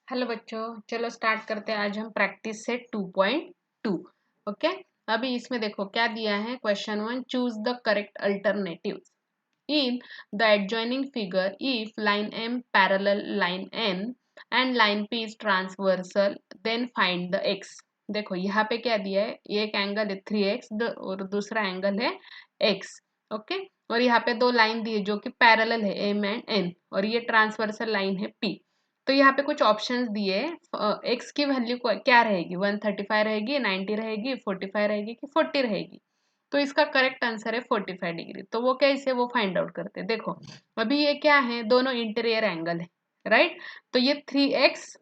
Hello बच्चों, चलो start करते हैं। आज हम प्रैक्टिस सेट 2.2। ओके, अभी इसमें देखो क्या दिया है। Question 1, choose the correct alternatives in the adjoining figure. If line M parallel line N and line P is transversal, then find the x. देखो यहाँ पे क्या दिया है, एक एंगल है 3x और दूसरा एंगल है x। ओके, और यहाँ पे दो लाइन दी है जो कि पैरेलल है M एंड N, और ये ट्रांसवर्सल लाइन है P। तो यहाँ पे कुछ ऑप्शंस दिए। x की वैल्यू क्या रहेगी, 135 रहेगी, 90 रहेगी, 45 रहेगी कि 40 रहेगी। तो इसका करेक्ट आंसर है 45 डिग्री। तो वो कैसे, वो फाइंड आउट करते हैं। देखो अभी ये क्या है, दोनों इंटीरियर एंगल है, राइट। तो ये 3x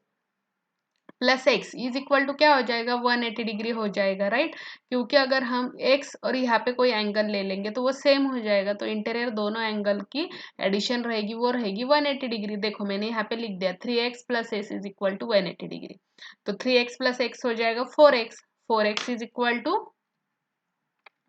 plus x is equal to क्या हो जाएगा, 180 डिग्री हो जाएगा, राइट। क्योंकि अगर हम x और यहाँ पे कोई एंगल ले लेंगे तो वो सेम हो जाएगा। तो इंटीरियर दोनों एंगल की एडिशन रहेगी, वो रहेगी 180 डिग्री। देखो मैंने यहाँ पे लिख दिया 3x plus x is equal to 180 degree. तो 3x प्लस एक्स हो जाएगा 4x, 4x is equal to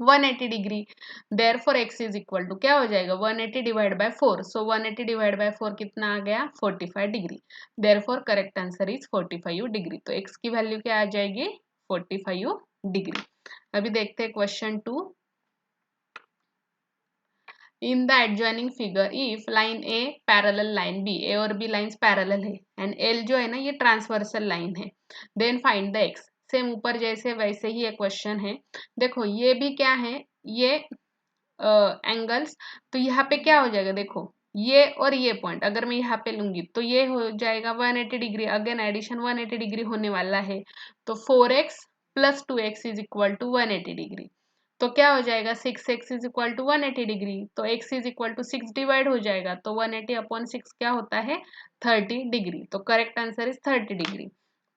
180 degree. Therefore x is equal to क्या हो जाएगा, 180 divide by 4। So 180 divide by 4 कितना आ गया, 45 degree. Therefore correct answer is 45 degree. तो x की वैल्यू क्या आ जाएगी, 45 डिग्री। अभी देखते हैं question 2। In the adjoining figure, if line A parallel line B, A और बी लाइंस पैरेलल है एंड एल जो है ना ये ट्रांसवर्सल लाइन है, then find the x. Same ऊपर जैसे वैसे ही एक क्वेश्चन है। देखो ये भी क्या है, ये एंगल्स। तो यहाँ पे क्या हो जाएगा, देखो ये और ये पॉइंट अगर मैं यहाँ पे लूंगी तो ये हो जाएगा 180 डिग्री। अगेन एडिशन 180 डिग्री होने वाला है। तो 4x plus 2x is equal to 180 degree. तो क्या हो जाएगा, 6x is equal to 180 degree. तो x is equal to 6 divide हो जाएगा। तो 180 अपॉन 6 क्या होता है, 30 डिग्री। तो करेक्ट आंसर इज 30 डिग्री।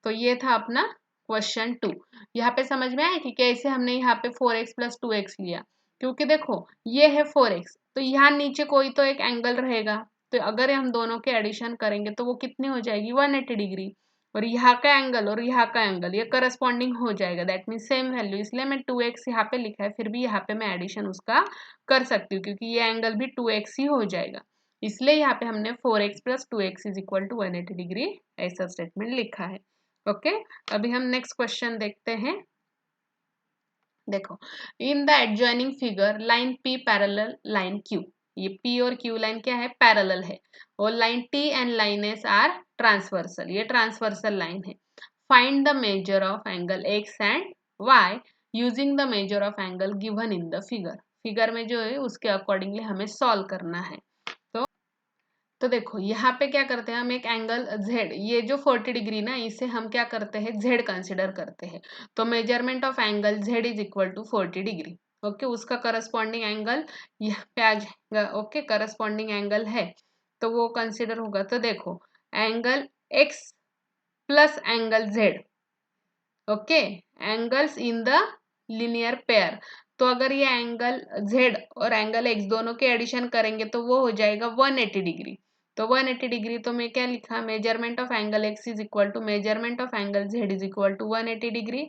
तो ये था अपना क्वेश्चन 2। यहाँ पे समझ में आया कि कैसे हमने यहाँ पे 4x प्लस 2x लिया। क्योंकि देखो ये है 4x, तो यहाँ नीचे कोई तो एक एंगल रहेगा। तो अगर हम दोनों के एडिशन करेंगे तो वो कितनी हो जाएगी, 180 डिग्री। और यहाँ का एंगल और यहाँ का एंगल ये करस्पॉन्डिंग हो जाएगा, दैट मीन सेम वैल्यू। इसलिए मैं 2x यहाँ पे लिखा है, फिर भी यहाँ पे मैं एडिशन उसका कर सकती हूँ क्योंकि ये एंगल भी 2x ही हो जाएगा। इसलिए यहाँ पे हमने 4x plus 2x is equal to 180 degree ऐसा स्टेटमेंट लिखा है। ओके, अभी हम नेक्स्ट क्वेश्चन देखते हैं। देखो in the adjoining figure line P parallel line Q। ये P और Q लाइन क्या है, पैरेलल है। और line T and line S are transversal, ये ट्रांसवर्सल लाइन है। Find the measure of angle X and Y using the measure of angle given in the figure. Figure में जो है उसके अकॉर्डिंगली हमें सॉल्व करना है। तो देखो यहाँ पे क्या करते हैं हम, एक एंगल z, ये जो 40 डिग्री ना इसे हम क्या करते हैं, z कंसिडर करते हैं। तो measurement of angle z is equal to 40 degree. Okay, उसका करस्पॉन्डिंग एंगल यहाँ पे आ जाएगा। ओके, करस्पॉन्डिंग एंगल है तो वो कंसिडर होगा। तो देखो angle x plus angle z, okay, angles in the linear pair. तो अगर ये एंगल z और एंगल x दोनों के एडिशन करेंगे तो वो हो जाएगा 180 डिग्री। तो 180 डिग्री तो मैं क्या लिखा, measurement of angle x is equal to measurement of angle z is equal to 180 degree.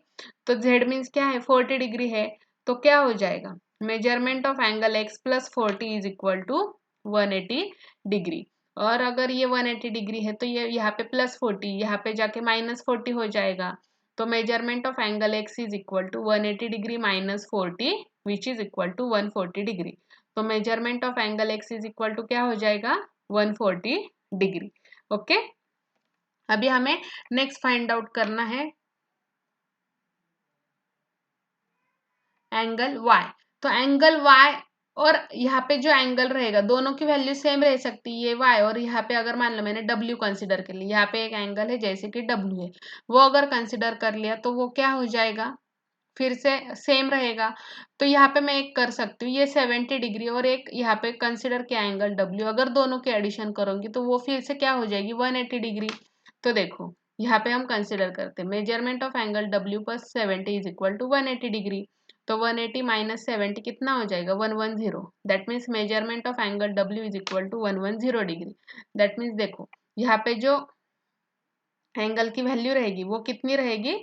तो z मीन्स क्या है, 40 डिग्री है। तो क्या हो जाएगा, measurement of angle x plus 40 is equal to 180 degree. और अगर ये 180 डिग्री है तो ये यहाँ पे प्लस 40, यहाँ पे जाके माइनस 40 हो जाएगा। तो measurement of angle x is equal to 180 degree minus 40 which is equal to 140 degree. तो measurement of angle x is equal to क्या हो जाएगा, 140 डिग्री। ओके, अभी हमें नेक्स्ट फाइंड आउट करना है एंगल y। तो एंगल y और यहाँ पे जो एंगल रहेगा दोनों की वैल्यू सेम रह सकती है, ये y। और यहाँ पे अगर मान लो मैंने w कंसिडर कर लिया, यहाँ पे एक एंगल है जैसे कि w है, वो अगर कंसिडर कर लिया तो वो क्या हो जाएगा, फिर से सेम रहेगा। तो यहाँ पे मैं एक कर सकती हूँ, ये 70 डिग्री और एक यहाँ पे कंसिडर किया एंगल W, अगर दोनों के एडिशन करूंगी तो वो फिर से क्या हो जाएगी, 180 डिग्री। तो देखो यहाँ पे हम कंसिडर करते हैं measurement of angle W plus 70 is equal to 180 degree. तो 180 माइनस 70 कितना हो जाएगा, 110। That means measurement of angle W is equal to 110 degree. That means देखो यहाँ पे जो एंगल की वैल्यू रहेगी वो कितनी रहेगी,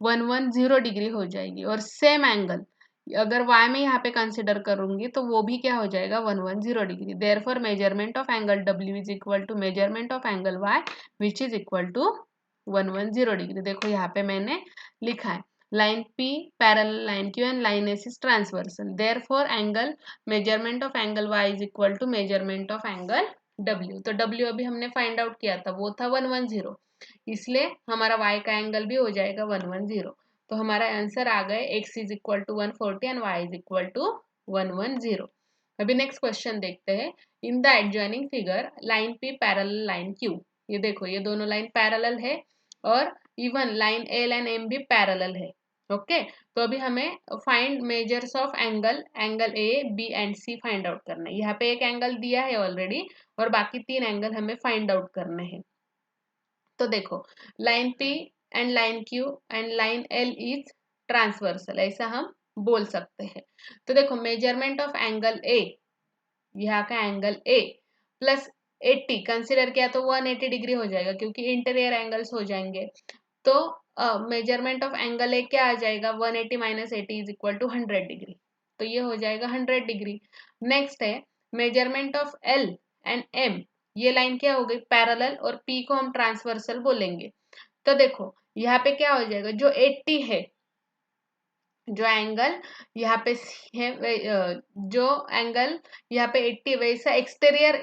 110 डिग्री हो जाएगी। और सेम एंगल अगर y में यहाँ पे कंसिडर करूंगी तो वो भी क्या हो जाएगा, 110 degree. Therefore measurement of angle w is equal to measurement of angle y which is equal to 110 degree. देखो यहाँ पे मैंने लिखा है line P parallel line Q and line S is transversal. Therefore angle measurement of angle Y is equal to measurement of angle W. तो W अभी हमने find out किया था, वो था 110, इसलिए हमारा Y का एंगल भी हो जाएगा 110। तो हमारा आंसर आ गए x is equal to 140 and y is equal to 110। अभी नेक्स्ट क्वेश्चन देखते हैं। In the adjoining figure line P parallel line Q, ये देखो ये दोनों लाइन पैरेलल है और even line L and M भी पैरेलल है। ओके तो अभी हमें find measures of angle A B and C find out करना है। यहाँ पे एक एंगल दिया है ऑलरेडी और बाकी 3 एंगल हमें फाइंड आउट करने हैं। तो देखो line P and line Q and line L is transversal, ऐसा हम बोल सकते हैं। तो देखो मेजरमेंट ऑफ एंगल A, यहाँ का एंगल A प्लस 80 कंसिडर किया तो 180 डिग्री हो जाएगा क्योंकि इंटीरियर एंगल्स हो जाएंगे। तो मेजरमेंट ऑफ एंगल ए क्या आ जाएगा 180 minus 80 is equal to 100 degree, तो ये हो जाएगा 100 डिग्री। नेक्स्ट है measurement of L and M, ये लाइन क्या हो गई पैरेलल और पी को हम ट्रांसवर्सल बोलेंगे। तो देखो यहाँ पे क्या हो जाएगा जो 80 है, जो एंगल यहाँ पे है जो एंगल यहाँ पे 80 वैसा एक्सटीरियर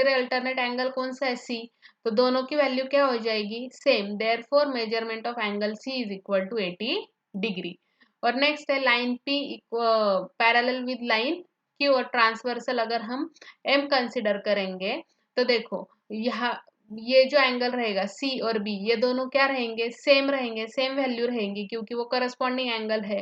अल्टरनेट एंगल कौन सा है सी, तो दोनों की वैल्यू क्या हो जाएगी same. Therefore measurement of angle C is equal to 80 degree. और नेक्स्ट है line P parallel with line Q और ट्रांसवर्सल अगर हम एम कंसिडर करेंगे तो देखो यहाँ ये जो एंगल रहेगा सी और बी ये दोनों क्या रहेंगे सेम रहेंगे, सेम वैल्यू रहेंगी क्योंकि वो करस्पॉन्डिंग एंगल है।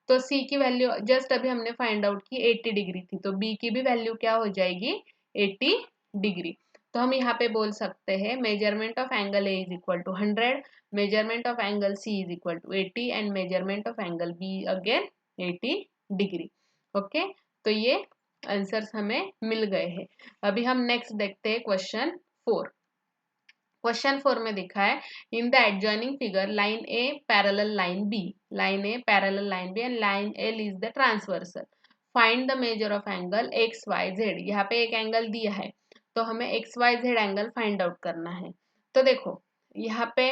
तो सी की वैल्यू जस्ट अभी हमने फाइंड आउट की 80 डिग्री थी, तो बी की भी वैल्यू क्या हो जाएगी 80 डिग्री। तो हम यहाँ पे बोल सकते हैं measurement of angle A is equal to 100, measurement of angle C is equal to 80 and measurement of angle B again 80 degree. Okay तो ये आंसर्स हमें मिल गए हैं। अभी हम नेक्स्ट देखते हैं क्वेश्चन 4। क्वेश्चन 4 में दिखा है in the adjoining figure line A parallel line B, line A parallel line B and line L is the transversal, find the measure of angle X Y Z. यहाँ पे एक angle दिया है तो हमें X Y Z angle find out करना है। तो देखो यहाँ पे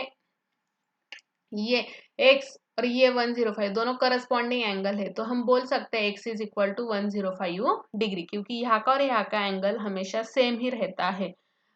ये x और ये 105 दोनों करस्पॉन्डिंग एंगल है, तो हम बोल सकते हैं x is equal to 105 degree क्योंकि यहाँ का और यहाँ का एंगल हमेशा सेम ही रहता है।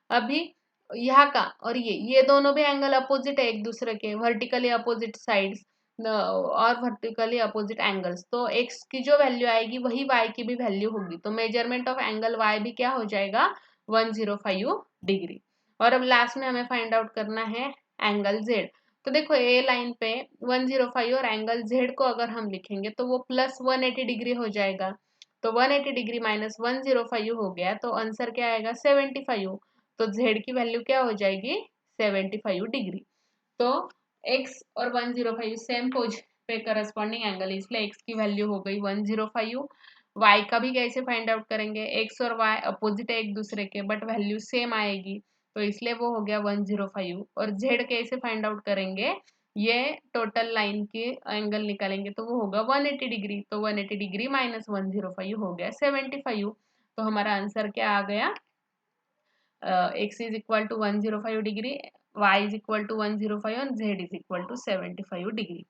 अभी यहाँ का और ये दोनों भी एंगल अपोजिट है एक दूसरे के, वर्टिकली अपोजिट साइड्स और वर्टिकली अपोजिट एंगल्स, तो x की जो वैल्यू आएगी वही y की भी वैल्यू होगी। तो मेजरमेंट ऑफ एंगल y भी क्या हो जाएगा 105 डिग्री। और अब लास्ट में हमें फाइंड आउट करना है एंगल z। तो देखो ए लाइन पे 105 और एंगल z को अगर हम लिखेंगे तो वो प्लस 180 डिग्री हो जाएगा। तो 180 डिग्री माइनस 105 हो गया तो आंसर क्या आएगा 75। तो z की वैल्यू क्या हो जाएगी 75 डिग्री। तो x और 105 सेम पोज पे करस्पॉन्डिंग एंगल, इसलिए x की वैल्यू हो गई 105। y का भी कैसे फाइंड आउट करेंगे, x और y अपोजिट है एक दूसरे के बट वैल्यू सेम आएगी तो इसलिए वो हो गया 105। और z कैसे फाइंड आउट करेंगे, ये टोटल लाइन के एंगल निकालेंगे तो वो होगा 180 डिग्री, तो 180 डिग्री माइनस 105 हो गया 75। तो हमारा आंसर क्या आ गया x is equal to 105 degree, y is equal to 105 और z is equal to 75 degree.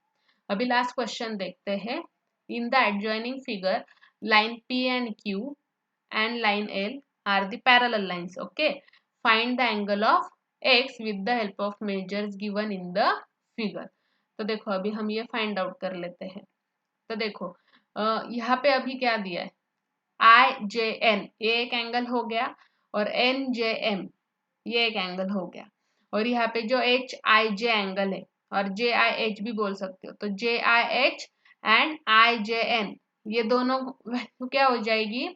अभी लास्ट क्वेश्चन देखते हैं। In the adjoining figure line P and Q and line L are the parallel lines. Okay find the angle of x with the help of measures given in the figure. तो देखो अभी हम ये find out कर लेते हैं। तो देखो यहाँ पे अभी क्या दिया है IJN, ये एक एंगल हो गया और NJM ये एक एंगल हो गया। और यहाँ पे जो HIJ एंगल है और JIH भी बोल सकते हो, तो JIH एंड IJN ये दोनों वैल्यू क्या हो जाएगी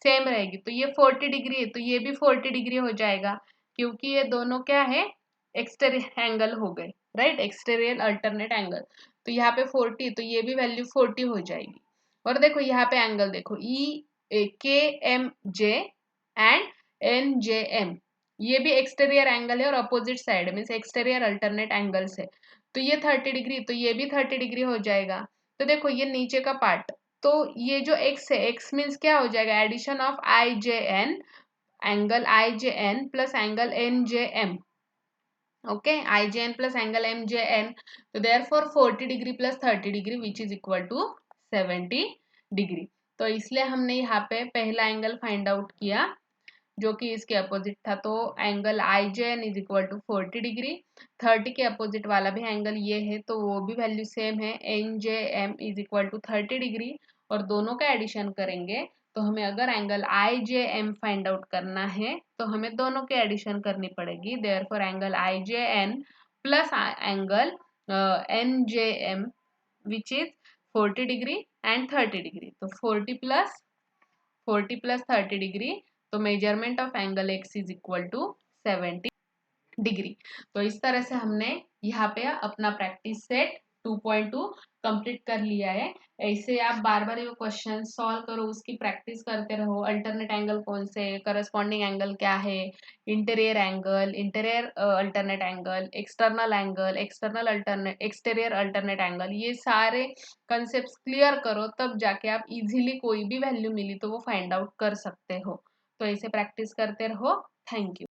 सेम रहेगी। तो ये 40 डिग्री है तो ये भी 40 डिग्री हो जाएगा क्योंकि ये दोनों क्या है एक्सटीरियर एंगल हो गए, राइट, एक्सटीरियर अल्टरनेट एंगल। तो यहाँ पे 40 तो ये भी वैल्यू 40 हो जाएगी। और देखो यहाँ पे एंगल देखो KMJ एंड NJM ये भी एक्सटीरियर एंगल है और opposite side means exterior alternate angles है। तो ये 30 डिग्री तो ये भी 30 डिग्री हो जाएगा। तो देखो ये नीचे का पार्ट, तो ये जो x है x मीन्स क्या हो जाएगा addition of IJN angle IJN plus angle NJM, okay, I J N plus angle M J N, तो therefore 40 degree plus 30 degree which is equal to 70 degree. तो इसलिए हमने यहाँ पे पहला एंगल फाइंड आउट किया जो कि इसके अपोजिट था, तो angle I J N is equal to 40 degree. 30 के अपोजिट वाला भी एंगल ये है, तो वो भी वैल्यू सेम है, N J M is equal to 30 degree. और दोनों का एडिशन करेंगे तो हमें अगर angle I J M find out करना है तो हमें दोनों के एडिशन करनी पड़ेगी। Therefore angle I J N plus angle N J M which is 40 degree and 30 degree, तो 40 प्लस 30 डिग्री, तो measurement of angle X is equal to 70 degree. तो इस तरह से हमने यहाँ पे अपना प्रैक्टिस सेट 2.2 कंप्लीट कर लिया है। ऐसे आप बार बार ये क्वेश्चन सॉल्व करो, उसकी प्रैक्टिस करते रहो। अल्टरनेट एंगल कौन से, करस्पॉन्डिंग एंगल क्या है, interior angle, interior alternate angle, external alternate, exterior alternate angle, ये सारे कंसेप्ट क्लियर करो, तब जाके आप इजीली कोई भी वैल्यू मिली तो वो फाइंड आउट कर सकते हो। तो ऐसे प्रैक्टिस करते रहो। Thank you.